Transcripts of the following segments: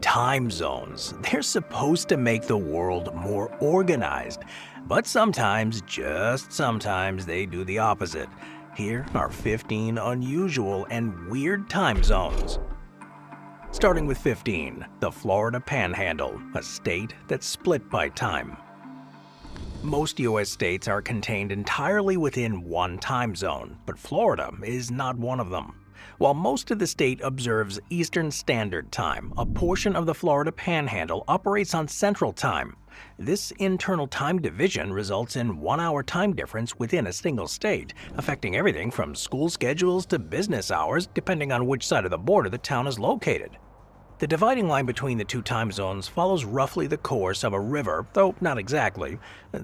Time zones. They're supposed to make the world more organized, but sometimes, just sometimes, they do the opposite. Here are 15 unusual and weird time zones. Starting with 15, the Florida Panhandle, a state that's split by time. Most U.S. states are contained entirely within one time zone, but Florida is not one of them. While most of the state observes Eastern Standard Time, a portion of the Florida Panhandle operates on Central Time. This internal time division results in 1-hour time difference within a single state, affecting everything from school schedules to business hours, depending on which side of the border the town is located. The dividing line between the two time zones follows roughly the course of a river, though not exactly.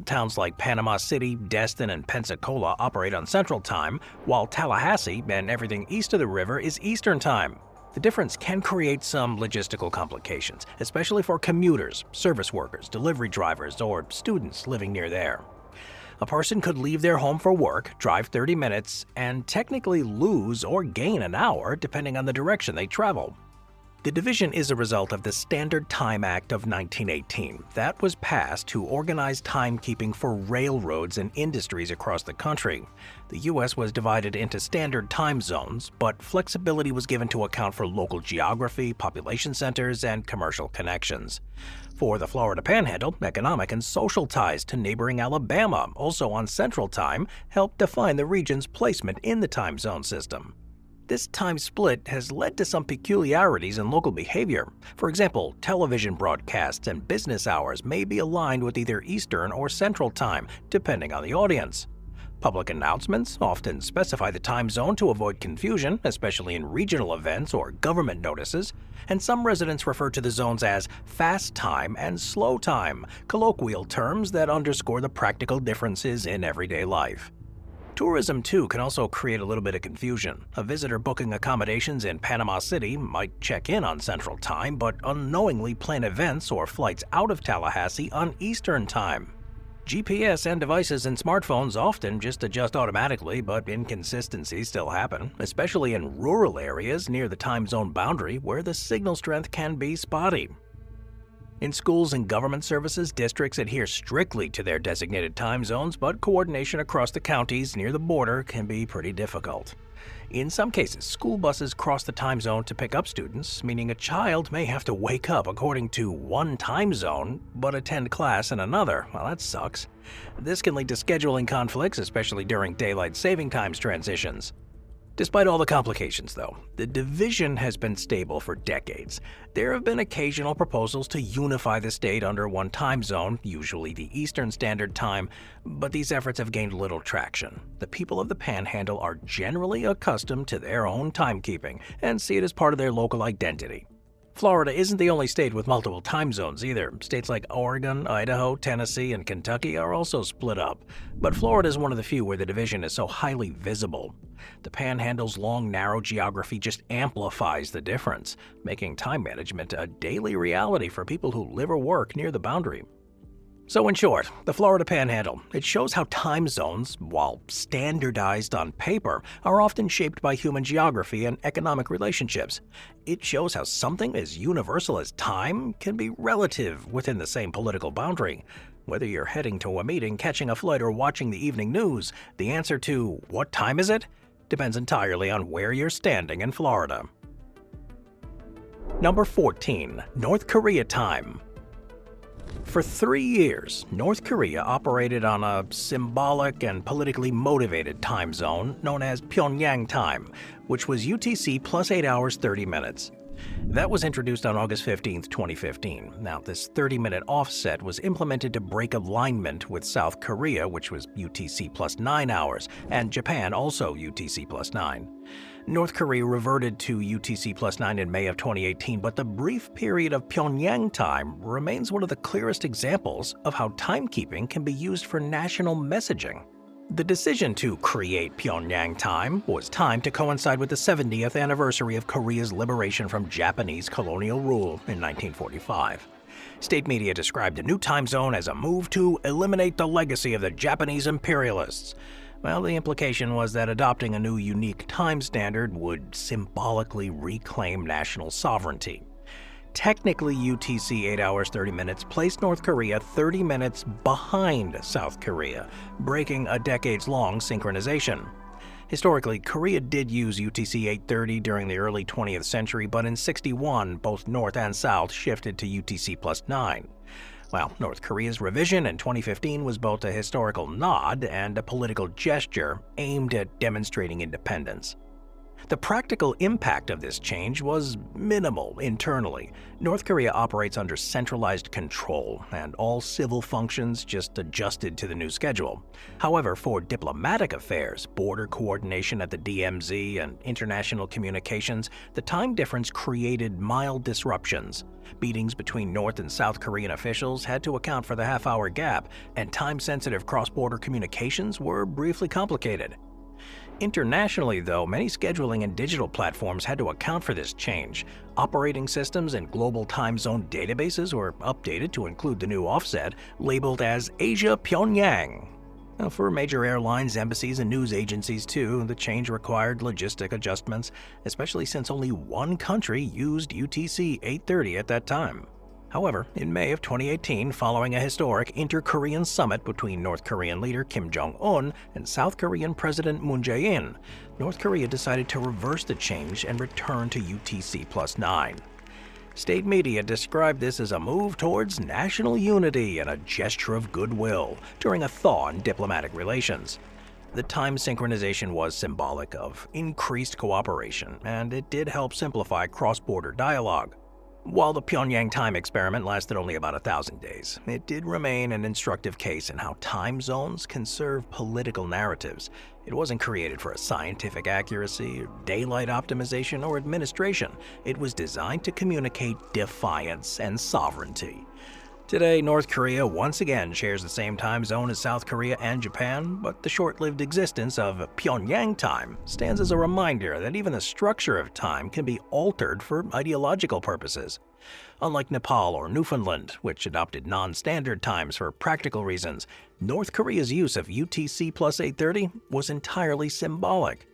Towns like Panama City, Destin, and Pensacola operate on Central Time, while Tallahassee and everything east of the river is Eastern Time. The difference can create some logistical complications, especially for commuters, service workers, delivery drivers, or students living near there. A person could leave their home for work, drive 30 minutes, and technically lose or gain an hour depending on the direction they travel. The division is a result of the Standard Time Act of 1918 that was passed to organize timekeeping for railroads and industries across the country. The U.S. was divided into standard time zones, but flexibility was given to account for local geography, population centers, and commercial connections. For the Florida Panhandle, economic and social ties to neighboring Alabama, also on Central Time, helped define the region's placement in the time zone system. This time split has led to some peculiarities in local behavior. For example, television broadcasts and business hours may be aligned with either Eastern or Central Time, depending on the audience. Public announcements often specify the time zone to avoid confusion, especially in regional events or government notices, and some residents refer to the zones as fast time and slow time, colloquial terms that underscore the practical differences in everyday life. Tourism, too, can also create a little bit of confusion. A visitor booking accommodations in Panama City might check in on Central Time, but unknowingly plan events or flights out of Tallahassee on Eastern Time. GPS and devices in smartphones often just adjust automatically, but inconsistencies still happen, especially in rural areas near the time zone boundary where the signal strength can be spotty. In schools and government services, districts adhere strictly to their designated time zones, but coordination across the counties near the border can be pretty difficult. In some cases, school buses cross the time zone to pick up students, meaning a child may have to wake up according to one time zone, but attend class in another. Well, that sucks. This can lead to scheduling conflicts, especially during daylight saving times transitions. Despite all the complications, though, the division has been stable for decades. There have been occasional proposals to unify the state under one time zone, usually the Eastern Standard Time, but these efforts have gained little traction. The people of the Panhandle are generally accustomed to their own timekeeping and see it as part of their local identity. Florida isn't the only state with multiple time zones either. States like Oregon, Idaho, Tennessee, and Kentucky are also split up, but Florida is one of the few where the division is so highly visible. The Panhandle's long, narrow geography just amplifies the difference, making time management a daily reality for people who live or work near the boundary. So in short, the Florida Panhandle, it shows how time zones, while standardized on paper, are often shaped by human geography and economic relationships. It shows how something as universal as time can be relative within the same political boundary. Whether you're heading to a meeting, catching a flight, or watching the evening news, the answer to "what time is it?" depends entirely on where you're standing in Florida. Number 14. North Korea Time. For 3 years, North Korea operated on a symbolic and politically motivated time zone known as Pyongyang Time, which was UTC plus 8 hours 30 minutes. That was introduced on August 15, 2015. Now, this 30-minute offset was implemented to break alignment with South Korea, which was UTC plus 9 hours, and Japan, also UTC plus 9. North Korea reverted to UTC plus 9 in May of 2018, but the brief period of Pyongyang time remains one of the clearest examples of how timekeeping can be used for national messaging. The decision to create Pyongyang time was timed to coincide with the 70th anniversary of Korea's liberation from Japanese colonial rule in 1945. State media described the new time zone as a move to eliminate the legacy of the Japanese imperialists. Well, the implication was that adopting a new unique time standard would symbolically reclaim national sovereignty. technically UTC 8 hours 30 minutes placed North Korea 30 minutes behind South Korea, breaking a decades-long synchronization. Historically, Korea did use UTC 8:30 during the early 20th century, but in '61, both North and South shifted to UTC +9. Well, North Korea's revision in 2015 was both a historical nod and a political gesture aimed at demonstrating independence. The practical impact of this change was minimal internally. North Korea operates under centralized control, and all civil functions just adjusted to the new schedule. However, for diplomatic affairs, border coordination at the DMZ, and international communications, the time difference created mild disruptions. Meetings between North and South Korean officials had to account for the half-hour gap, and time-sensitive cross-border communications were briefly complicated. Internationally, though, many scheduling and digital platforms had to account for this change. Operating systems and global time zone databases were updated to include the new offset, labeled as Asia Pyongyang. Now, for major airlines, embassies, and news agencies too, the change required logistic adjustments, especially since only one country used UTC 8:30 at that time. However, in May of 2018, following a historic inter-Korean summit between North Korean leader Kim Jong-un and South Korean President Moon Jae-in, North Korea decided to reverse the change and return to UTC +9. State media described this as a move towards national unity and a gesture of goodwill during a thaw in diplomatic relations. The time synchronization was symbolic of increased cooperation, and it did help simplify cross-border dialogue. While the Pyongyang time experiment lasted only about 1,000 days, it did remain an instructive case in how time zones can serve political narratives. It wasn't created for a scientific accuracy, daylight optimization, or administration. It was designed to communicate defiance and sovereignty. Today, North Korea once again shares the same time zone as South Korea and Japan, but the short-lived existence of Pyongyang time stands as a reminder that even the structure of time can be altered for ideological purposes. Unlike Nepal or Newfoundland, which adopted non-standard times for practical reasons, North Korea's use of UTC +8:30 was entirely symbolic.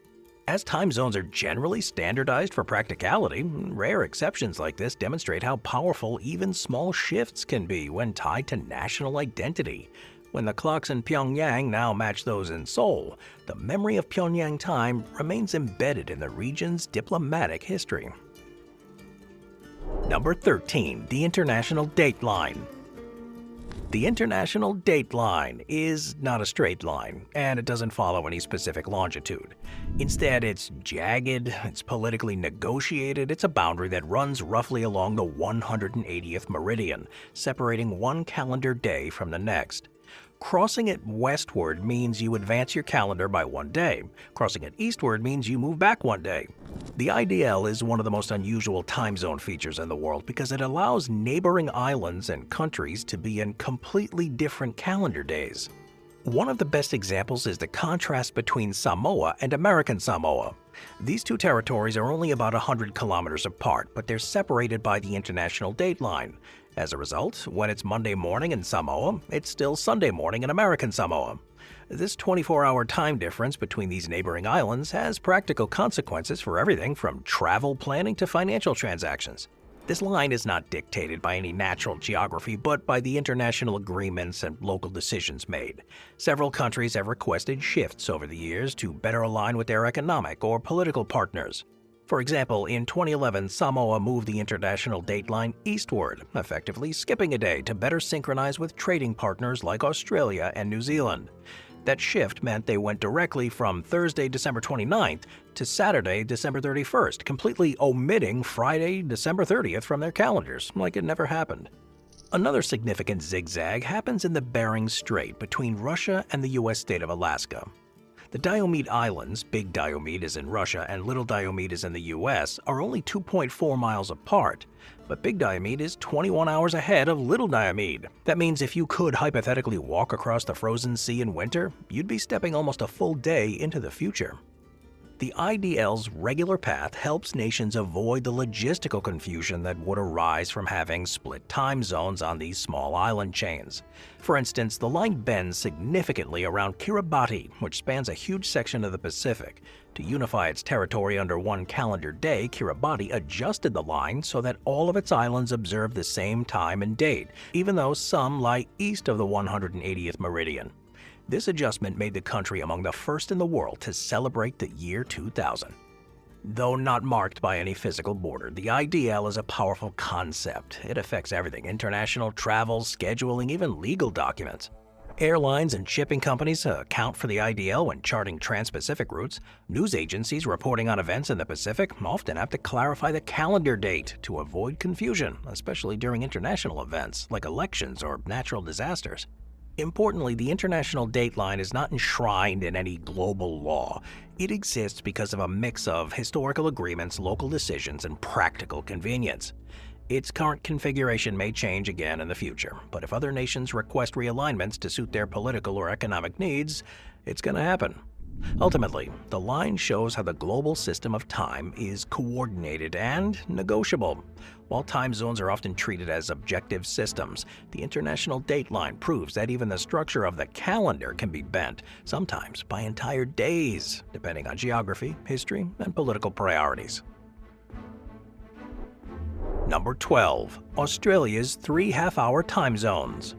As time zones are generally standardized for practicality, rare exceptions like this demonstrate how powerful even small shifts can be when tied to national identity. When the clocks in Pyongyang now match those in Seoul, the memory of Pyongyang time remains embedded in the region's diplomatic history. Number 13. The International Dateline. The International Dateline is not a straight line, and it doesn't follow any specific longitude. Instead, it's jagged, it's politically negotiated, it's a boundary that runs roughly along the 180th meridian, separating one calendar day from the next. Crossing it westward means you advance your calendar by 1 day. Crossing it eastward means you move back 1 day. The IDL is one of the most unusual time zone features in the world because it allows neighboring islands and countries to be in completely different calendar days. One of the best examples is the contrast between Samoa and American Samoa. These two territories are only about 100 kilometers apart, but they're separated by the International Dateline. As a result, when it's Monday morning in Samoa, it's still Sunday morning in American Samoa. This 24-hour time difference between these neighboring islands has practical consequences for everything from travel planning to financial transactions. This line is not dictated by any natural geography, but by the international agreements and local decisions made. Several countries have requested shifts over the years to better align with their economic or political partners. For example, in 2011, Samoa moved the International Dateline eastward, effectively skipping a day to better synchronize with trading partners like Australia and New Zealand. That shift meant they went directly from Thursday, December 29th to Saturday, December 31st, completely omitting Friday, December 30th from their calendars, like it never happened. Another significant zigzag happens in the Bering Strait between Russia and the U.S. state of Alaska. The Diomede Islands, Big Diomede is in Russia and Little Diomede is in the US, are only 2.4 miles apart, but Big Diomede is 21 hours ahead of Little Diomede. That means if you could hypothetically walk across the frozen sea in winter, you'd be stepping almost a full day into the future. The IDL's regular path helps nations avoid the logistical confusion that would arise from having split time zones on these small island chains. For instance, the line bends significantly around Kiribati, which spans a huge section of the Pacific. To unify its territory under one calendar day, Kiribati adjusted the line so that all of its islands observe the same time and date, even though some lie east of the 180th meridian. This adjustment made the country among the first in the world to celebrate the year 2000. Though not marked by any physical border, the IDL is a powerful concept. It affects everything: international travel, scheduling, even legal documents. Airlines and shipping companies account for the IDL when charting trans-Pacific routes. News agencies reporting on events in the Pacific often have to clarify the calendar date to avoid confusion, especially during international events like elections or natural disasters. Importantly, the international date line is not enshrined in any global law. It exists because of a mix of historical agreements, local decisions, and practical convenience. Its current configuration may change again in the future, but if other nations request realignments to suit their political or economic needs, it's going to happen. Ultimately, the line shows how the global system of time is coordinated and negotiable. While time zones are often treated as objective systems, the international date line proves that even the structure of the calendar can be bent, sometimes by entire days, depending on geography, history, and political priorities. Number 12. Australia's 3 half-hour time zones.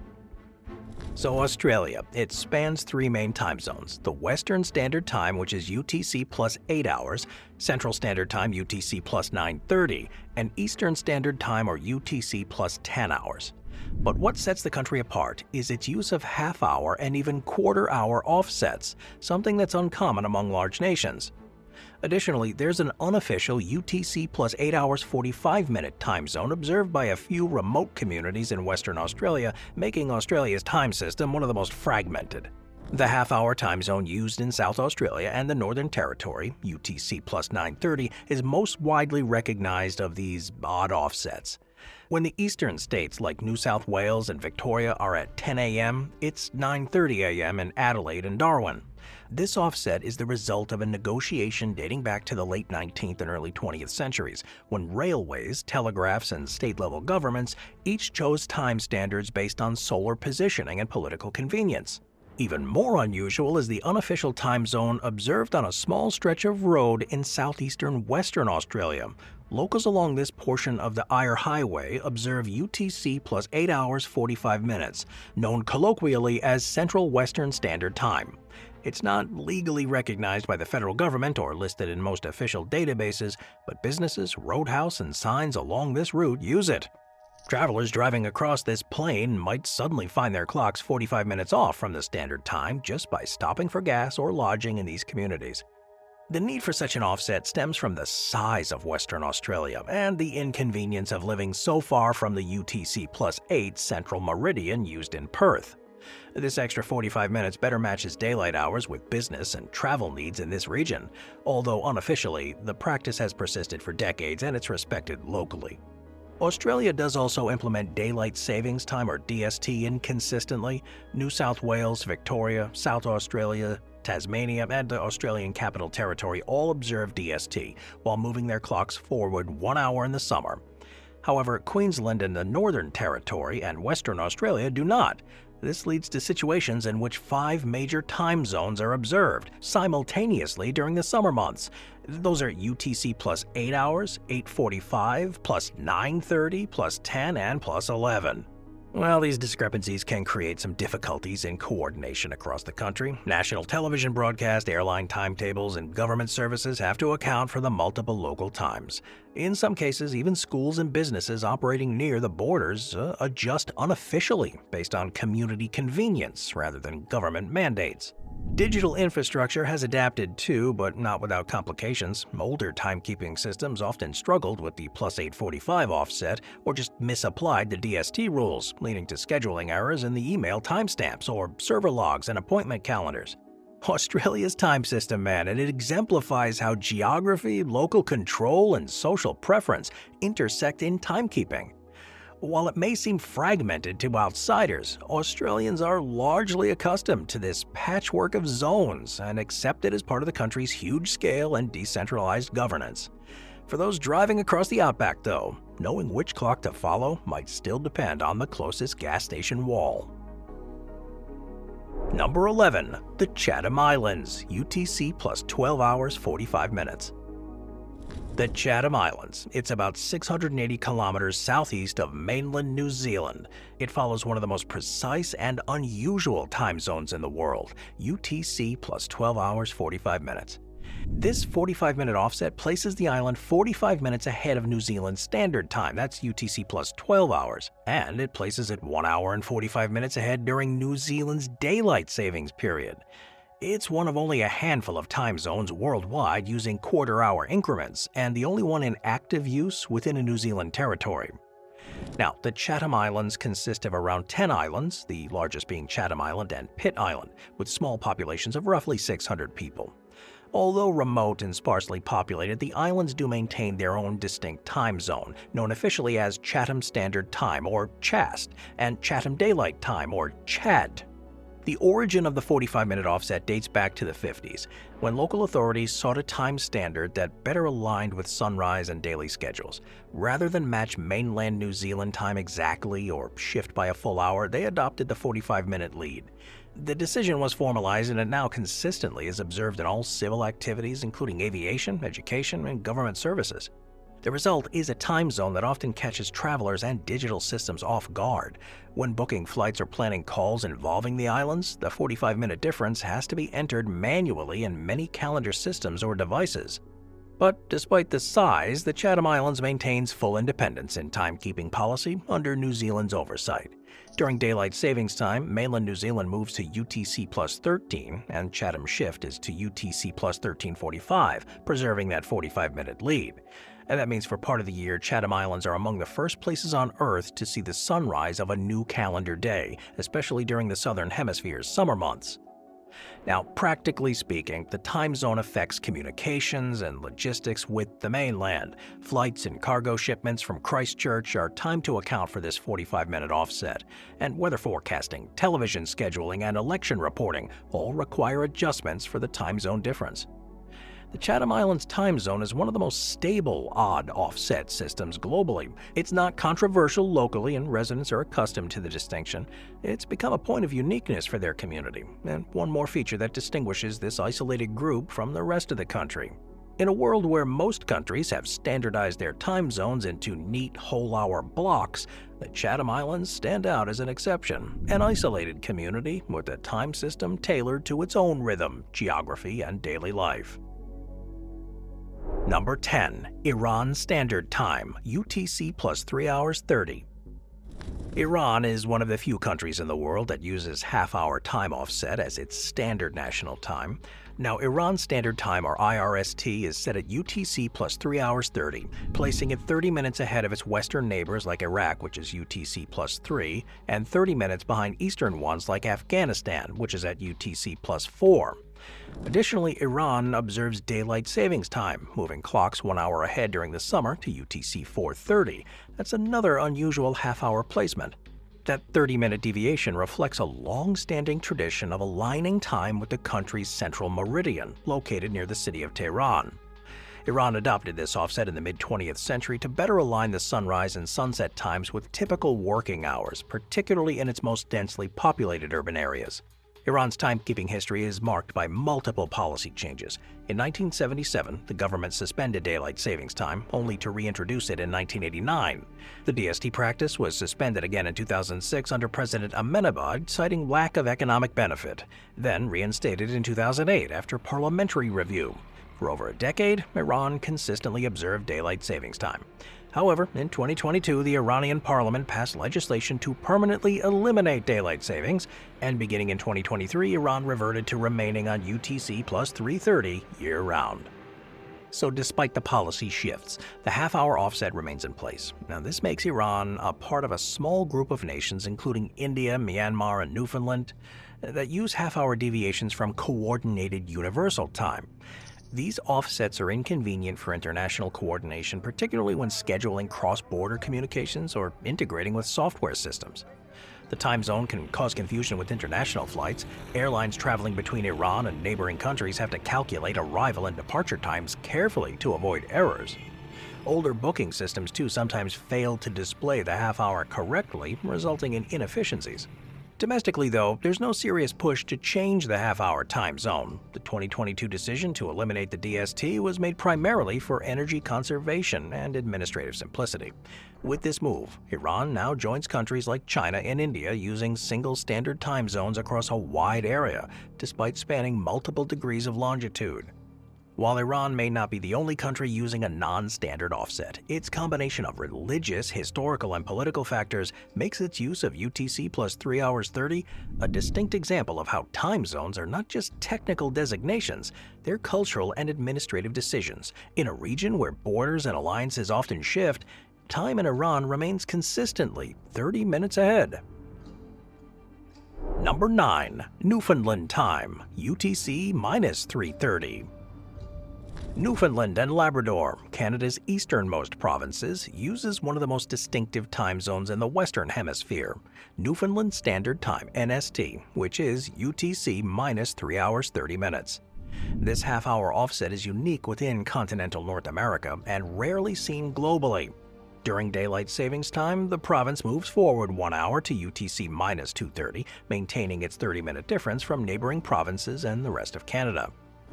So Australia, it spans 3 main time zones: the Western Standard Time, which is UTC plus 8 hours, Central Standard Time UTC plus 9:30, and Eastern Standard Time or UTC plus 10 hours. But what sets the country apart is its use of half-hour and even quarter-hour offsets, something that's uncommon among large nations. Additionally, there's an unofficial UTC plus 8 hours 45-minute time zone observed by a few remote communities in Western Australia, making Australia's time system one of the most fragmented. The half-hour time zone used in South Australia and the Northern Territory, UTC plus 9:30, is most widely recognized of these odd offsets. When the eastern states like New South Wales and Victoria are at 10 a.m., it's 9:30 a.m. in Adelaide and Darwin. This offset is the result of a negotiation dating back to the late 19th and early 20th centuries, when railways, telegraphs, and state-level governments each chose time standards based on solar positioning and political convenience. Even more unusual is the unofficial time zone observed on a small stretch of road in southeastern Western Australia. Locals along this portion of the Eyre Highway observe UTC plus 8 hours 45 minutes, known colloquially as Central Western Standard Time. It's not legally recognized by the federal government or listed in most official databases, but businesses, roadhouse, and signs along this route use it. Travelers driving across this plain might suddenly find their clocks 45 minutes off from the standard time just by stopping for gas or lodging in these communities. The need for such an offset stems from the size of Western Australia and the inconvenience of living so far from the UTC plus 8 Central Meridian used in Perth. This extra 45 minutes better matches daylight hours with business and travel needs in this region, although unofficially, the practice has persisted for decades and it's respected locally. Australia does also implement Daylight Savings Time or DST inconsistently. New South Wales, Victoria, South Australia, Tasmania, and the Australian Capital Territory all observe DST, while moving their clocks forward 1 hour in the summer. However, Queensland and the Northern Territory and Western Australia do not. This leads to situations in which 5 major time zones are observed simultaneously during the summer months. Those are UTC plus 8 hours, 8:45, plus 9:30, plus 10, and plus 11. Well, these discrepancies can create some difficulties in coordination across the country. National television broadcast, airline timetables, and government services have to account for the multiple local times. In some cases, even schools and businesses operating near the borders adjust unofficially based on community convenience rather than government mandates. Digital infrastructure has adapted too, but not without complications. Older timekeeping systems often struggled with the plus 8:45 offset or just misapplied the DST rules, leading to scheduling errors in the email timestamps or server logs and appointment calendars. Australia's time system, man, and it exemplifies how geography, local control, and social preference intersect in timekeeping. While it may seem fragmented to outsiders, Australians are largely accustomed to this patchwork of zones and accept it as part of the country's huge scale and decentralized governance. For those driving across the outback, though, knowing which clock to follow might still depend on the closest gas station wall. Number 11. The Chatham Islands, UTC plus 12 hours 45 minutes. The Chatham Islands. It's about 680 kilometers southeast of mainland New Zealand. It follows one of the most precise and unusual time zones in the world, UTC plus 12 hours 45 minutes. This 45-minute offset places the island 45 minutes ahead of New Zealand's standard time, that's UTC plus 12 hours, and it places it 1 hour and 45 minutes ahead during New Zealand's daylight savings period. It's one of only a handful of time zones worldwide using quarter-hour increments, and the only one in active use within a New Zealand territory. Now, the Chatham Islands consist of around 10 islands, the largest being Chatham Island and Pitt Island, with small populations of roughly 600 people. Although remote and sparsely populated, the islands do maintain their own distinct time zone, known officially as Chatham Standard Time, or CHAST, and Chatham Daylight Time, or CHAD. The origin of the 45-minute offset dates back to the 50s, when local authorities sought a time standard that better aligned with sunrise and daily schedules. Rather than match mainland New Zealand time exactly or shift by a full hour, they adopted the 45-minute lead. The decision was formalized and it now consistently is observed in all civil activities, including aviation, education, and government services. The result is a time zone that often catches travelers and digital systems off guard. When booking flights or planning calls involving the islands, the 45-minute difference has to be entered manually in many calendar systems or devices. But despite the size, the Chatham Islands maintains full independence in timekeeping policy under New Zealand's oversight. During daylight savings time, mainland New Zealand moves to UTC plus 13, and Chatham shift is to UTC plus 1345, preserving that 45-minute lead. And that means for part of the year, Chatham Islands are among the first places on Earth to see the sunrise of a new calendar day, especially during the Southern Hemisphere's summer months. Now, practically speaking, the time zone affects communications and logistics with the mainland. Flights and cargo shipments from Christchurch are timed to account for this 45-minute offset, and weather forecasting, television scheduling, and election reporting all require adjustments for the time zone difference. The Chatham Islands time zone is one of the most stable odd offset systems globally. It's not controversial locally, and residents are accustomed to the distinction. It's become a point of uniqueness for their community, and one more feature that distinguishes this isolated group from the rest of the country. In a world where most countries have standardized their time zones into neat whole-hour blocks, the Chatham Islands stand out as an exception, an isolated community with a time system tailored to its own rhythm, geography, and daily life. Number 10. Iran Standard Time, UTC plus 3 hours 30. Iran is one of the few countries in the world that uses half-hour time offset as its standard national time. Now, Iran Standard Time, or IRST, is set at UTC plus 3 hours 30, placing it 30 minutes ahead of its western neighbors like Iraq, which is UTC plus 3, and 30 minutes behind eastern ones like Afghanistan, which is at UTC plus 4. Additionally, Iran observes daylight savings time, moving clocks 1 hour ahead during the summer to UTC 4:30. That's another unusual half-hour placement. That 30-minute deviation reflects a long-standing tradition of aligning time with the country's central meridian, located near the city of Tehran. Iran adopted this offset in the mid-20th century to better align the sunrise and sunset times with typical working hours, particularly in its most densely populated urban areas. Iran's timekeeping history is marked by multiple policy changes. In 1977, the government suspended daylight savings time, only to reintroduce it in 1989. The DST practice was suspended again in 2006 under President Ahmadinejad, citing lack of economic benefit, then reinstated in 2008 after parliamentary review. For over a decade, Iran consistently observed daylight savings time. However, in 2022, the Iranian parliament passed legislation to permanently eliminate daylight savings, and beginning in 2023, Iran reverted to remaining on UTC plus 3:30 year-round. So despite the policy shifts, the half-hour offset remains in place. Now, this makes Iran a part of a small group of nations, including India, Myanmar, and Newfoundland, that use half-hour deviations from coordinated universal time. These offsets are inconvenient for international coordination, particularly when scheduling cross-border communications or integrating with software systems. The time zone can cause confusion with international flights. Airlines traveling between Iran and neighboring countries have to calculate arrival and departure times carefully to avoid errors. Older booking systems, too, sometimes fail to display the half hour correctly, resulting in inefficiencies. Domestically, though, there's no serious push to change the half-hour time zone. The 2022 decision to eliminate the DST was made primarily for energy conservation and administrative simplicity. With this move, Iran now joins countries like China and India using single standard time zones across a wide area, despite spanning multiple degrees of longitude. While Iran may not be the only country using a non-standard offset, its combination of religious, historical, and political factors makes its use of UTC plus 3 hours 30 a distinct example of how time zones are not just technical designations, they're cultural and administrative decisions. In a region where borders and alliances often shift, time in Iran remains consistently 30 minutes ahead. Number 9. Newfoundland Time, UTC minus 3:30. Newfoundland and Labrador, Canada's easternmost provinces, uses one of the most distinctive time zones in the Western Hemisphere, Newfoundland Standard Time (NST), which is UTC minus 3 hours 30 minutes. This half-hour offset is unique within continental North America and rarely seen globally. During daylight savings time, the province moves forward 1 hour to UTC minus 2:30, maintaining its 30-minute difference from neighboring provinces and the rest of Canada.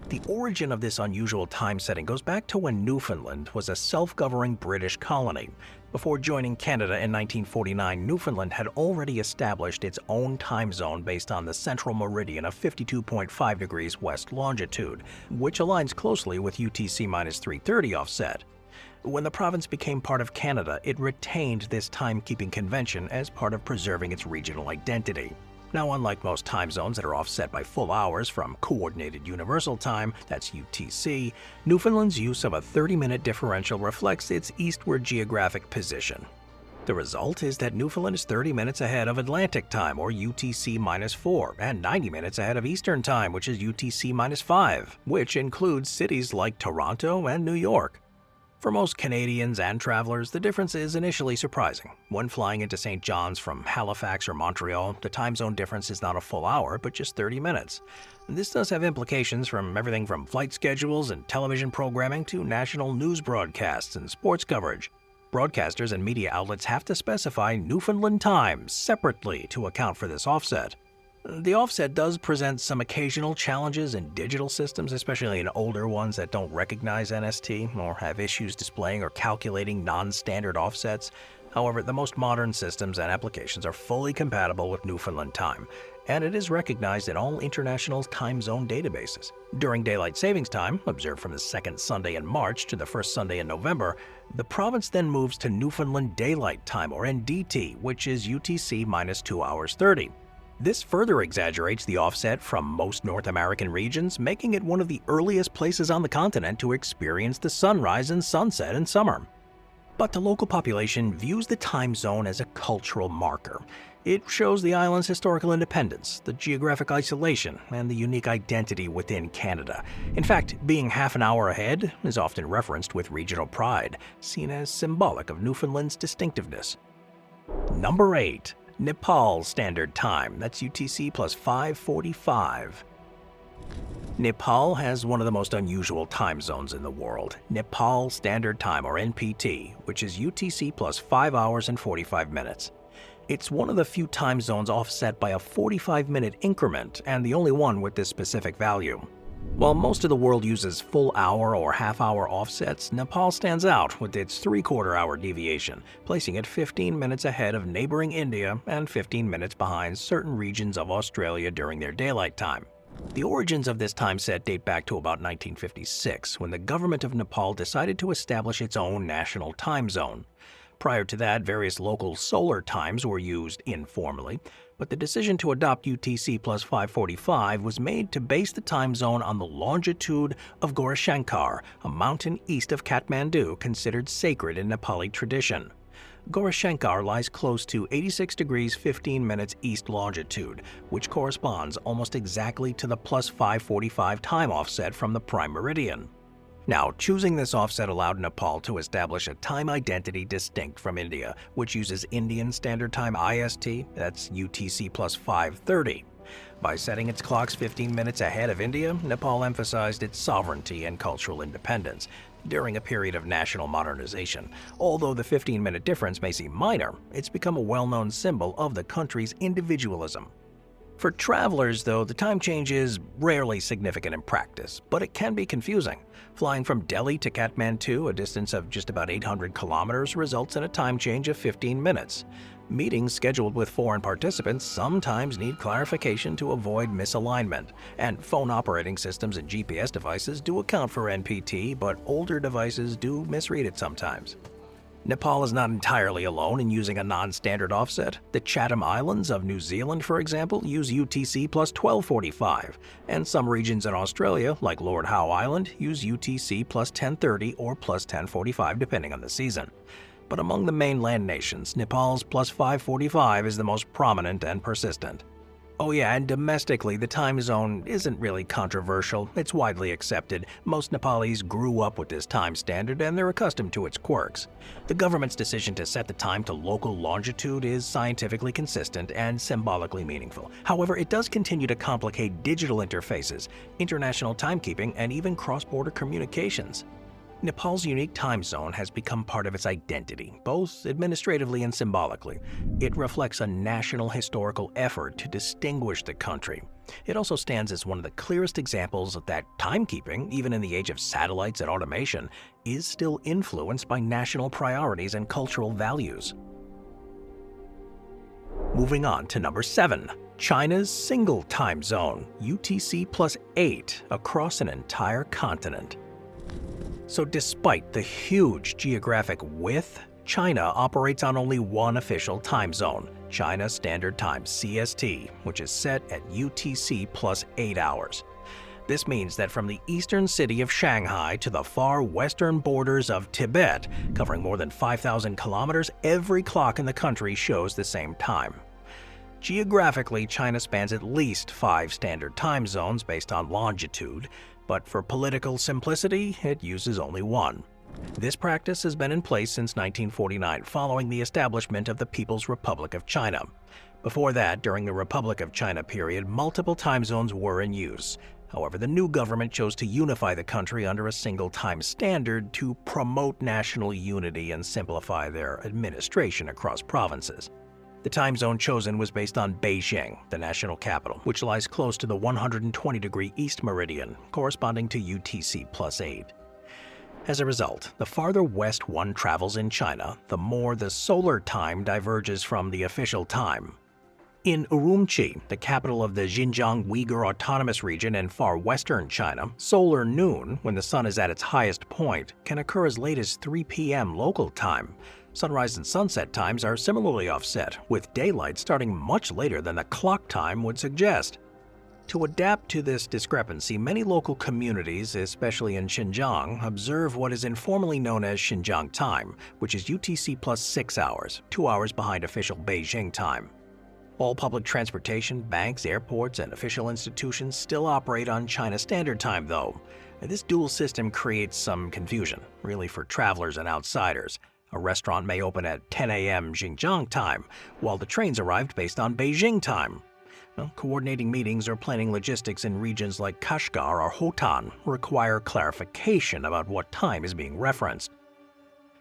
The origin of this unusual time setting goes back to when Newfoundland was a self-governing British colony. Before joining Canada in 1949, Newfoundland had already established its own time zone based on the central meridian of 52.5 degrees west longitude, which aligns closely with UTC minus 3:30 offset. When the province became part of Canada, it retained this timekeeping convention as part of preserving its regional identity. Now, unlike most time zones that are offset by full hours from Coordinated Universal Time, that's UTC, Newfoundland's use of a 30-minute differential reflects its eastward geographic position. The result is that Newfoundland is 30 minutes ahead of Atlantic Time, or UTC minus 4, and 90 minutes ahead of Eastern Time, which is UTC minus 5, which includes cities like Toronto and New York. For most Canadians and travelers, the difference is initially surprising. When flying into St. John's from Halifax or Montreal, the time zone difference is not a full hour, but just 30 minutes. This does have implications from everything from flight schedules and television programming to national news broadcasts and sports coverage. Broadcasters and media outlets have to specify Newfoundland time separately to account for this offset. The offset does present some occasional challenges in digital systems, especially in older ones that don't recognize NST or have issues displaying or calculating non-standard offsets. However, the most modern systems and applications are fully compatible with Newfoundland time, and it is recognized in all international time zone databases. During daylight savings time, observed from the second Sunday in March to the first Sunday in November, the province then moves to Newfoundland Daylight Time, or NDT, which is UTC minus 2 hours 30. This further exaggerates the offset from most North American regions, making it one of the earliest places on the continent to experience the sunrise and sunset in summer. But the local population views the time zone as a cultural marker. It shows the island's historical independence, the geographic isolation, and the unique identity within Canada. In fact, being half an hour ahead is often referenced with regional pride, seen as symbolic of Newfoundland's distinctiveness. Number 8. Nepal Standard Time, that's UTC plus 5:45. Nepal has one of the most unusual time zones in the world, Nepal Standard Time, or NPT, which is UTC plus 5 hours and 45 minutes. It's one of the few time zones offset by a 45-minute increment, and the only one with this specific value. While most of the world uses full hour or half-hour offsets, Nepal stands out with its 3/4 hour deviation, placing it 15 minutes ahead of neighboring India and 15 minutes behind certain regions of Australia during their daylight time. The origins of this time set date back to about 1956, when the government of Nepal decided to establish its own national time zone. Prior to that, various local solar times were used informally, but the decision to adopt UTC plus 5:45 was made to base the time zone on the longitude of Gaurashankar, a mountain east of Kathmandu considered sacred in Nepali tradition. Goroshankar lies close to 86 degrees 15 minutes east longitude, which corresponds almost exactly to the plus 545 time offset from the prime meridian. Now, choosing this offset allowed Nepal to establish a time identity distinct from India, which uses Indian Standard Time IST, that's UTC plus 530. By setting its clocks 15 minutes ahead of India, Nepal emphasized its sovereignty and cultural independence during a period of national modernization. Although the 15-minute difference may seem minor, it's become a well-known symbol of the country's individualism. For travelers, though, the time change is rarely significant in practice, but it can be confusing. Flying from Delhi to Kathmandu, a distance of just about 800 kilometers, results in a time change of 15 minutes. Meetings scheduled with foreign participants sometimes need clarification to avoid misalignment, and phone operating systems and GPS devices do account for NPT, but older devices do misread it sometimes. Nepal is not entirely alone in using a non-standard offset. The Chatham Islands of New Zealand, for example, use UTC plus 1245, and some regions in Australia, like Lord Howe Island, use UTC plus 1030 or plus 1045 depending on the season. But among the mainland nations, Nepal's plus 545 is the most prominent and persistent. Oh yeah, and domestically, the time zone isn't really controversial. It's widely accepted. Most Nepalis grew up with this time standard and they're accustomed to its quirks. The government's decision to set the time to local longitude is scientifically consistent and symbolically meaningful. However, it does continue to complicate digital interfaces, international timekeeping, and even cross-border communications. Nepal's unique time zone has become part of its identity, both administratively and symbolically. It reflects a national historical effort to distinguish the country. It also stands as one of the clearest examples that timekeeping, even in the age of satellites and automation, is still influenced by national priorities and cultural values. Moving on to number 7. China's single time zone, UTC plus 8, across an entire continent. So despite the huge geographic width, China operates on only one official time zone, China Standard Time CST, which is set at UTC plus 8 hours. This means that from the eastern city of Shanghai to the far western borders of Tibet, covering more than 5,000 kilometers, every clock in the country shows the same time. Geographically, China spans at least 5 standard time zones based on longitude, but for political simplicity, it uses only one. This practice has been in place since 1949, following the establishment of the People's Republic of China. Before that, during the Republic of China period, multiple time zones were in use. However, the new government chose to unify the country under a single time standard to promote national unity and simplify their administration across provinces. The time zone chosen was based on Beijing, the national capital, which lies close to the 120-degree east meridian, corresponding to UTC plus 8. As a result, the farther west one travels in China, the more the solar time diverges from the official time. In Urumqi, the capital of the Xinjiang Uyghur Autonomous Region in far western China, solar noon, when the sun is at its highest point, can occur as late as 3 p.m. local time. Sunrise and sunset times are similarly offset, with daylight starting much later than the clock time would suggest. To adapt to this discrepancy, many local communities, especially in Xinjiang, observe what is informally known as Xinjiang time, which is UTC plus 6 hours, 2 hours behind official Beijing time. All public transportation, banks, airports, and official institutions still operate on China Standard Time, though. This dual system creates some confusion, really for travelers and outsiders. A restaurant may open at 10 a.m. Xinjiang time, while the trains arrived based on Beijing time. Coordinating meetings or planning logistics in regions like Kashgar or Hotan require clarification about what time is being referenced.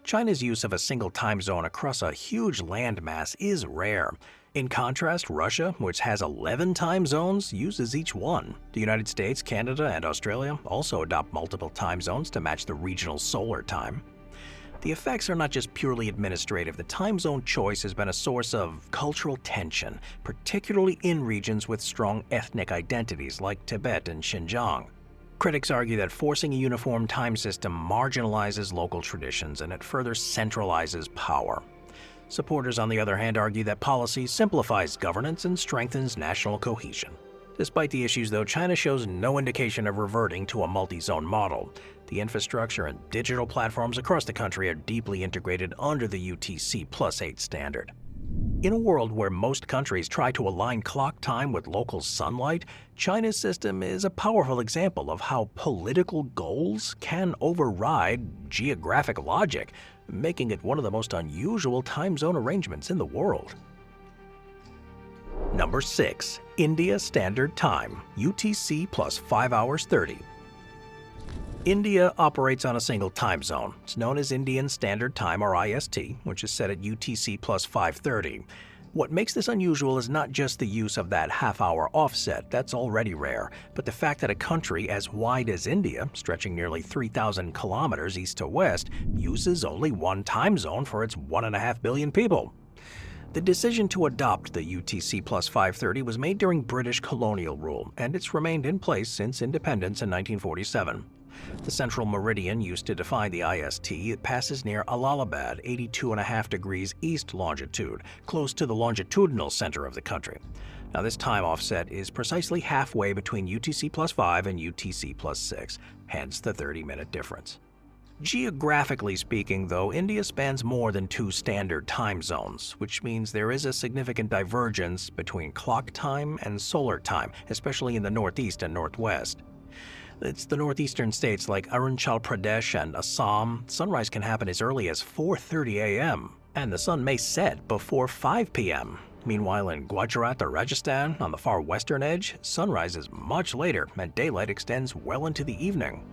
China's use of a single time zone across a huge landmass is rare. In contrast, Russia, which has 11 time zones, uses each one. The United States, Canada, and Australia also adopt multiple time zones to match the regional solar time. The effects are not just purely administrative. The time zone choice has been a source of cultural tension, particularly in regions with strong ethnic identities like Tibet and Xinjiang. Critics argue that forcing a uniform time system marginalizes local traditions and it further centralizes power. Supporters, on the other hand, argue that policy simplifies governance and strengthens national cohesion. Despite the issues, though, China shows no indication of reverting to a multi-zone model. The infrastructure and digital platforms across the country are deeply integrated under the UTC+8 standard. In a world where most countries try to align clock time with local sunlight, China's system is a powerful example of how political goals can override geographic logic, making it one of the most unusual time zone arrangements in the world. Number 6. India Standard Time, UTC plus 5 hours 30. India operates on a single time zone. It's known as Indian Standard Time, or IST, which is set at UTC plus 5:30. What makes this unusual is not just the use of that half-hour offset, that's already rare, but the fact that a country as wide as India, stretching nearly 3,000 kilometers east to west, uses only one time zone for its 1.5 billion people. The decision to adopt the UTC plus 5:30 was made during British colonial rule, and it's remained in place since independence in 1947. The central meridian used to define the IST passes near Allahabad, 82.5 degrees east longitude, close to the longitudinal center of the country. Now, this time offset is precisely halfway between UTC plus 5 and UTC plus 6, hence the 30-minute difference. Geographically speaking, though, India spans more than two standard time zones, which means there is a significant divergence between clock time and solar time, especially in the northeast and northwest. It's the northeastern states like Arunachal Pradesh and Assam. Sunrise can happen as early as 4:30 a.m., and the sun may set before 5 p.m. Meanwhile, in Gujarat or Rajasthan, on the far western edge, sunrise is much later and daylight extends well into the evening.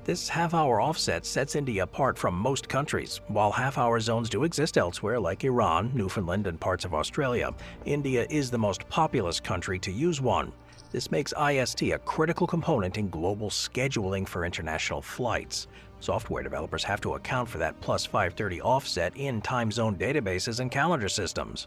This half-hour offset sets India apart from most countries. While half-hour zones do exist elsewhere, like Iran, Newfoundland, and parts of Australia, India is the most populous country to use one. This makes IST a critical component in global scheduling for international flights. Software developers have to account for that plus 5:30 offset in time zone databases and calendar systems.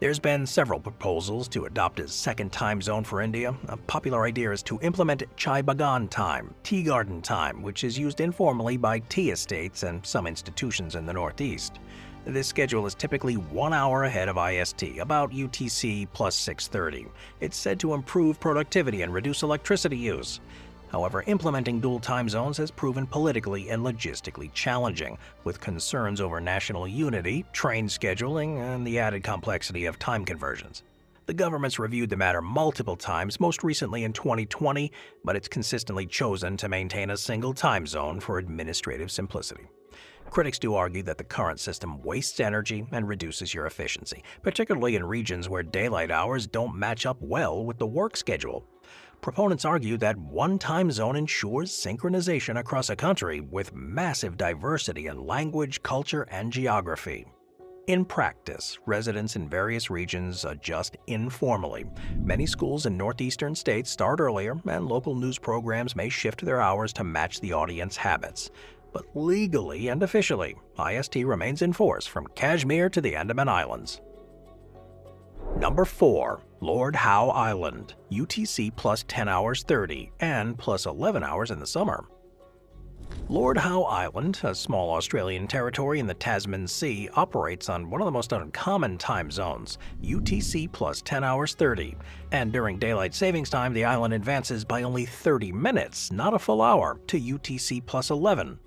There's been several proposals to adopt a second time zone for India. A popular idea is to implement Chai Bagan time, tea garden time, which is used informally by tea estates and some institutions in the Northeast. This schedule is typically 1 hour ahead of IST, about UTC plus 6:30. It's said to improve productivity and reduce electricity use. However, implementing dual time zones has proven politically and logistically challenging, with concerns over national unity, train scheduling, and the added complexity of time conversions. The government's reviewed the matter multiple times, most recently in 2020, but it's consistently chosen to maintain a single time zone for administrative simplicity. Critics do argue that the current system wastes energy and reduces your efficiency, particularly in regions where daylight hours don't match up well with the work schedule. Proponents argue that one time zone ensures synchronization across a country with massive diversity in language, culture, and geography. In practice, residents in various regions adjust informally. Many schools in northeastern states start earlier, and local news programs may shift their hours to match the audience habits. But legally and officially, IST remains in force from Kashmir to the Andaman Islands. Number 4. Lord Howe Island, UTC plus 10 hours 30 and plus 11 hours in the summer. Lord Howe Island, a small Australian territory in the Tasman Sea, operates on one of the most uncommon time zones, UTC plus 10 hours 30, and during daylight savings time the island advances by only 30 minutes, not a full hour, to UTC plus 11.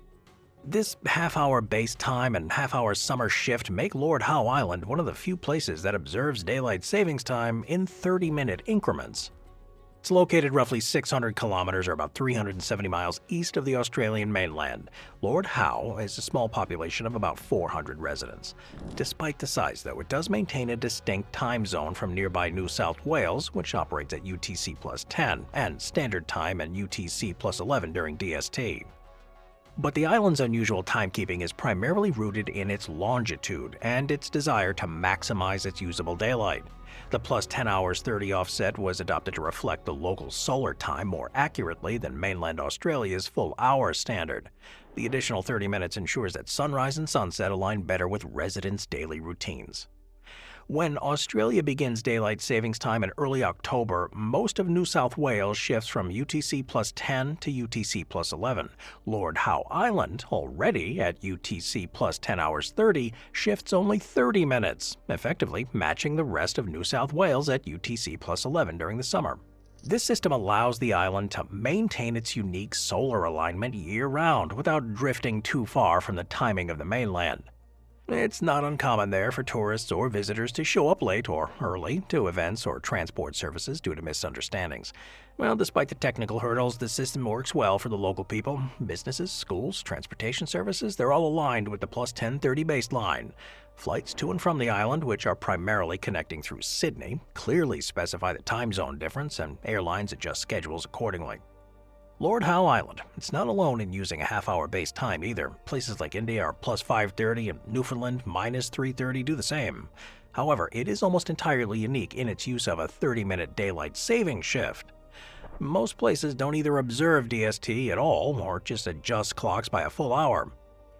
This half-hour base time and half-hour summer shift make Lord Howe Island one of the few places that observes daylight savings time in 30-minute increments. It's located roughly 600 kilometers or about 370 miles east of the Australian mainland. Lord Howe is a small population of about 400 residents. Despite the size, though, it does maintain a distinct time zone from nearby New South Wales, which operates at UTC plus 10, and Standard Time and UTC plus 11 during DST. But the island's unusual timekeeping is primarily rooted in its longitude and its desire to maximize its usable daylight. The plus 10 hours 30 offset was adopted to reflect the local solar time more accurately than mainland Australia's full hour standard. The additional 30 minutes ensures that sunrise and sunset align better with residents' daily routines. When Australia begins daylight savings time in early October, most of New South Wales shifts from UTC plus 10 to UTC plus 11. Lord Howe Island, already at UTC plus 10 hours 30, shifts only 30 minutes, effectively matching the rest of New South Wales at UTC plus 11 during the summer. This system allows the island to maintain its unique solar alignment year-round without drifting too far from the timing of the mainland. It's not uncommon there for tourists or visitors to show up late or early to events or transport services due to misunderstandings. Well, despite the technical hurdles, the system works well for the local people. Businesses, schools, transportation services, they're all aligned with the plus 1030 baseline. Flights to and from the island, which are primarily connecting through Sydney, clearly specify the time zone difference, and airlines adjust schedules accordingly. Lord Howe Island, it's not alone in using a half-hour base time either. Places like India are plus 5:30 and Newfoundland minus 3:30 do the same. However, it is almost entirely unique in its use of a 30-minute daylight saving shift. Most places don't either observe DST at all or just adjust clocks by a full hour.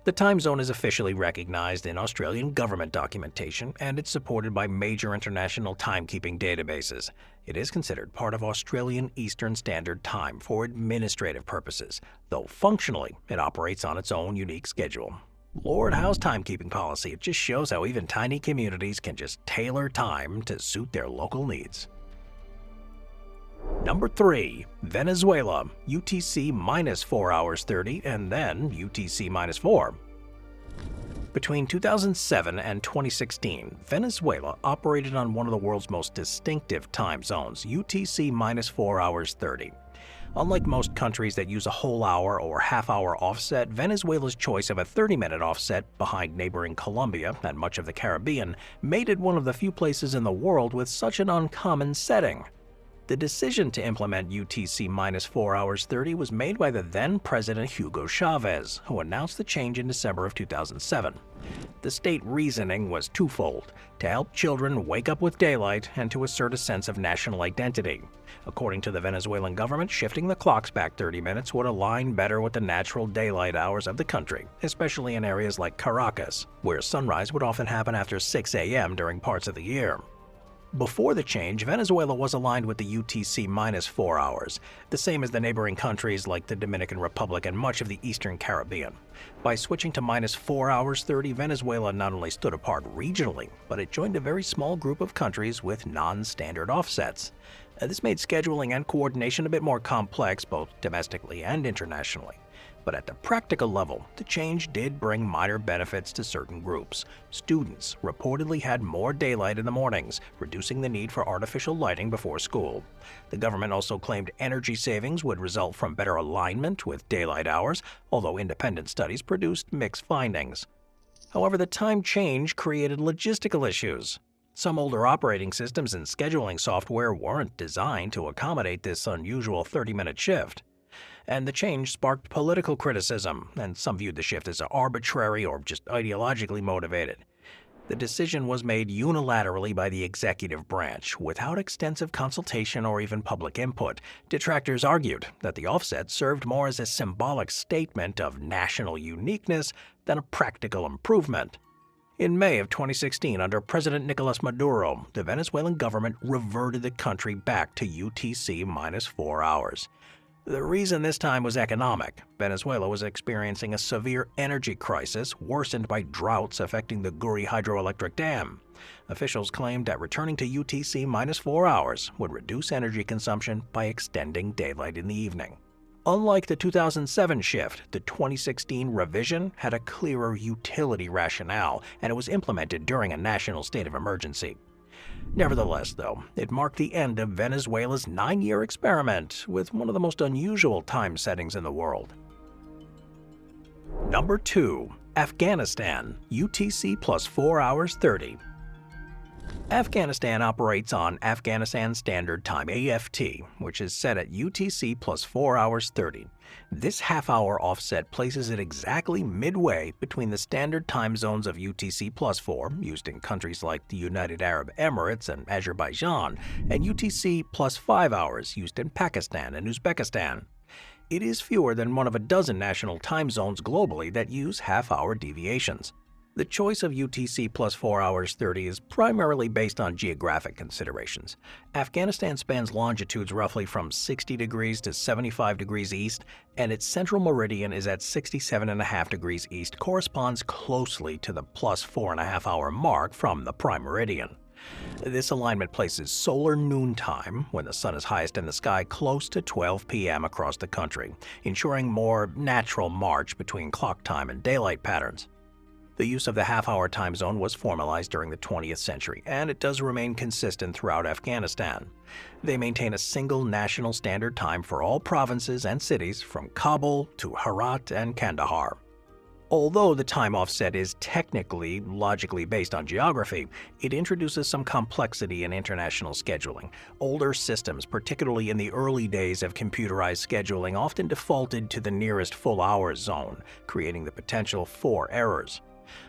The time zone is officially recognized in Australian government documentation, and it's supported by major international timekeeping databases. It is considered part of Australian Eastern Standard Time for administrative purposes, though functionally it operates on its own unique schedule. Lord Howe's timekeeping policy, it just shows how even tiny communities can just tailor time to suit their local needs. Number 3. Venezuela, UTC minus 4 hours 30 and then UTC minus 4. Between 2007 and 2016, Venezuela operated on one of the world's most distinctive time zones, UTC minus 4 hours 30. Unlike most countries that use a whole hour or half-hour offset, Venezuela's choice of a 30-minute offset behind neighboring Colombia and much of the Caribbean made it one of the few places in the world with such an uncommon setting. The decision to implement UTC minus 4 hours 30 was made by the then President Hugo Chavez, who announced the change in December of 2007. The state reasoning was twofold: to help children wake up with daylight and to assert a sense of national identity. According to the Venezuelan government, shifting the clocks back 30 minutes would align better with the natural daylight hours of the country, especially in areas like Caracas, where sunrise would often happen after 6 a.m. during parts of the year. Before the change, Venezuela was aligned with the UTC minus 4 hours, the same as the neighboring countries like the Dominican Republic and much of the Eastern Caribbean. By switching to minus 4 hours 30, Venezuela not only stood apart regionally, but it joined a very small group of countries with non-standard offsets. This made scheduling and coordination a bit more complex, both domestically and internationally. But at the practical level, the change did bring minor benefits to certain groups. Students reportedly had more daylight in the mornings, reducing the need for artificial lighting before school. The government also claimed energy savings would result from better alignment with daylight hours, although independent studies produced mixed findings. However, the time change created logistical issues. Some older operating systems and scheduling software weren't designed to accommodate this unusual 30-minute shift. And the change sparked political criticism, and some viewed the shift as arbitrary or just ideologically motivated. The decision was made unilaterally by the executive branch, without extensive consultation or even public input. Detractors argued that the offset served more as a symbolic statement of national uniqueness than a practical improvement. In May of 2016, under President Nicolas Maduro, the Venezuelan government reverted the country back to UTC minus 4 hours. The reason this time was economic. Venezuela was experiencing a severe energy crisis worsened by droughts affecting the Guri hydroelectric dam. Officials claimed that returning to UTC minus 4 hours would reduce energy consumption by extending daylight in the evening. Unlike the 2007 shift, the 2016 revision had a clearer utility rationale, and it was implemented during a national state of emergency. Nevertheless, though, it marked the end of Venezuela's 9-year experiment with one of the most unusual time settings in the world. Number 2. Afghanistan, UTC plus 4 hours 30. Afghanistan operates on Afghanistan Standard Time (AFT), which is set at UTC plus 4 hours 30. This half-hour offset places it exactly midway between the standard time zones of UTC plus 4, used in countries like the United Arab Emirates and Azerbaijan, and UTC plus 5 hours, used in Pakistan and Uzbekistan. It is fewer than one of a dozen national time zones globally that use half-hour deviations. The choice of UTC plus 4 hours 30 is primarily based on geographic considerations. Afghanistan spans longitudes roughly from 60 degrees to 75 degrees east, and its central meridian is at 67.5 degrees east, corresponds closely to the plus 4.5 hour mark from the prime meridian. This alignment places solar noontime, when the sun is highest in the sky, close to 12 p.m. across the country, ensuring more natural march between clock time and daylight patterns. The use of the half-hour time zone was formalized during the 20th century, and it does remain consistent throughout Afghanistan. They maintain a single national standard time for all provinces and cities from Kabul to Herat and Kandahar. Although the time offset is technically logically based on geography, it introduces some complexity in international scheduling. Older systems, particularly in the early days of computerized scheduling, often defaulted to the nearest full-hour zone, creating the potential for errors.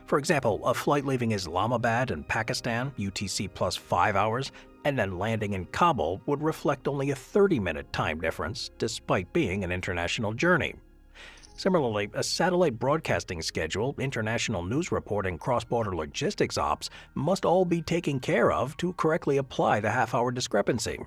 For example, a flight leaving Islamabad in Pakistan, UTC plus 5 hours, and then landing in Kabul would reflect only a 30-minute time difference, despite being an international journey. Similarly, a satellite broadcasting schedule, international news report, and cross-border logistics ops must all be taken care of to correctly apply the half-hour discrepancy.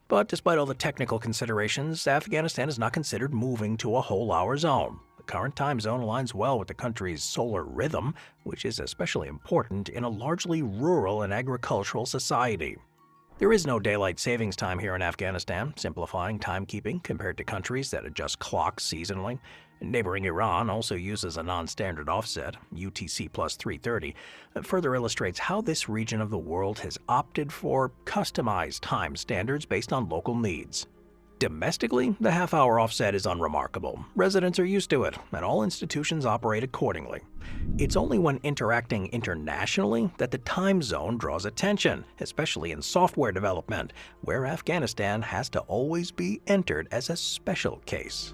But despite all the technical considerations, Afghanistan is not considered moving to a whole-hour zone. The current time zone aligns well with the country's solar rhythm, which is especially important in a largely rural and agricultural society. There is no daylight savings time here in Afghanistan, simplifying timekeeping compared to countries that adjust clocks seasonally. Neighboring Iran also uses a non-standard offset, UTC plus 330, that further illustrates how this region of the world has opted for customized time standards based on local needs. Domestically, the half-hour offset is unremarkable. Residents are used to it, and all institutions operate accordingly. It's only when interacting internationally that the time zone draws attention, especially in software development, where Afghanistan has to always be entered as a special case.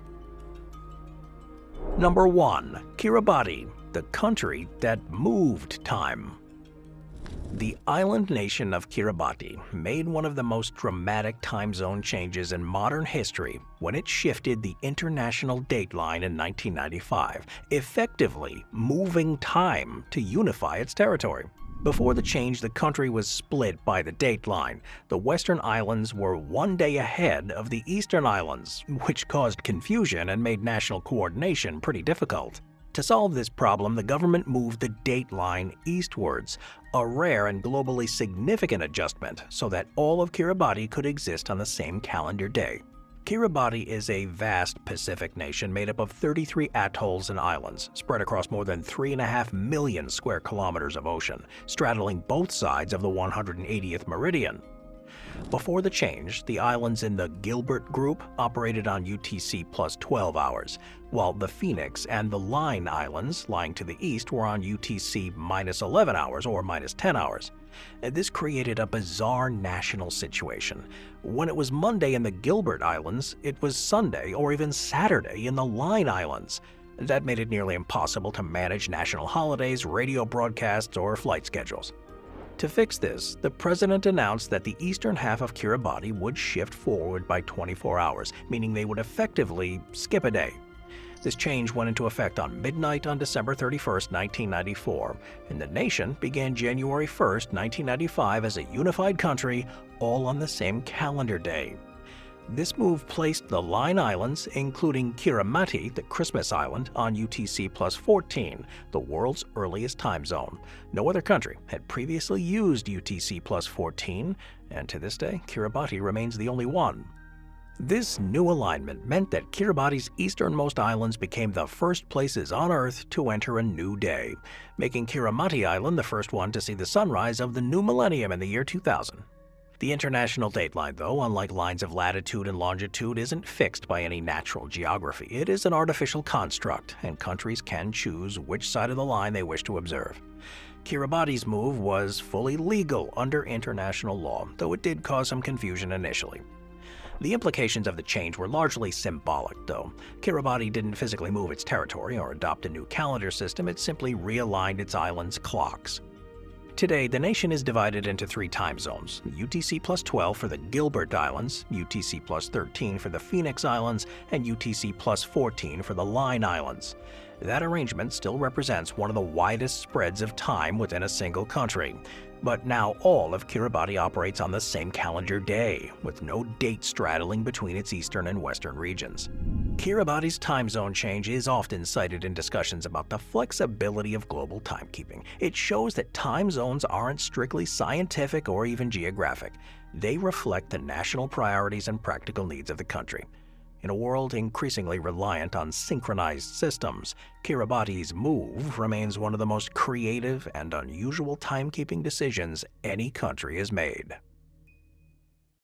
Number 1. Kiribati, the country that moved time. The island nation of Kiribati made one of the most dramatic time zone changes in modern history when it shifted the international dateline in 1995, effectively moving time to unify its territory. Before the change, the country was split by the dateline. The Western Islands were 1 day ahead of the Eastern Islands, which caused confusion and made national coordination pretty difficult. To solve this problem, the government moved the dateline eastwards, a rare and globally significant adjustment so that all of Kiribati could exist on the same calendar day. Kiribati is a vast Pacific nation made up of 33 atolls and islands, spread across more than 3.5 million square kilometers of ocean, straddling both sides of the 180th meridian. Before the change, the islands in the Gilbert Group operated on UTC plus 12 hours, while the Phoenix and the Line Islands, lying to the east, were on UTC minus 11 hours or minus 10 hours. This created a bizarre national situation. When it was Monday in the Gilbert Islands, it was Sunday or even Saturday in the Line Islands. That made it nearly impossible to manage national holidays, radio broadcasts, or flight schedules. To fix this, the president announced that the eastern half of Kiribati would shift forward by 24 hours, meaning they would effectively skip a day. This change went into effect on midnight on December 31, 1994, and the nation began January 1, 1995 as a unified country, all on the same calendar day. This move placed the Line Islands, including Kirimati, the Christmas Island, on UTC plus 14, the world's earliest time zone. No other country had previously used UTC plus 14, and to this day, Kiribati remains the only one. This new alignment meant that Kiribati's easternmost islands became the first places on Earth to enter a new day, making Kirimati Island the first one to see the sunrise of the new millennium in the year 2000. The international dateline, though, unlike lines of latitude and longitude, isn't fixed by any natural geography. It is an artificial construct, and countries can choose which side of the line they wish to observe. Kiribati's move was fully legal under international law, though it did cause some confusion initially. The implications of the change were largely symbolic, though. Kiribati didn't physically move its territory or adopt a new calendar system, it simply realigned its islands' clocks. Today, the nation is divided into 3 time zones, UTC plus 12 for the Gilbert Islands, UTC plus 13 for the Phoenix Islands, and UTC plus 14 for the Line Islands. That arrangement still represents one of the widest spreads of time within a single country. But now all of Kiribati operates on the same calendar day, with no date straddling between its eastern and western regions. Kiribati's time zone change is often cited in discussions about the flexibility of global timekeeping. It shows that time zones aren't strictly scientific or even geographic. They reflect the national priorities and practical needs of the country. In a world increasingly reliant on synchronized systems, Kiribati's move remains one of the most creative and unusual timekeeping decisions any country has made.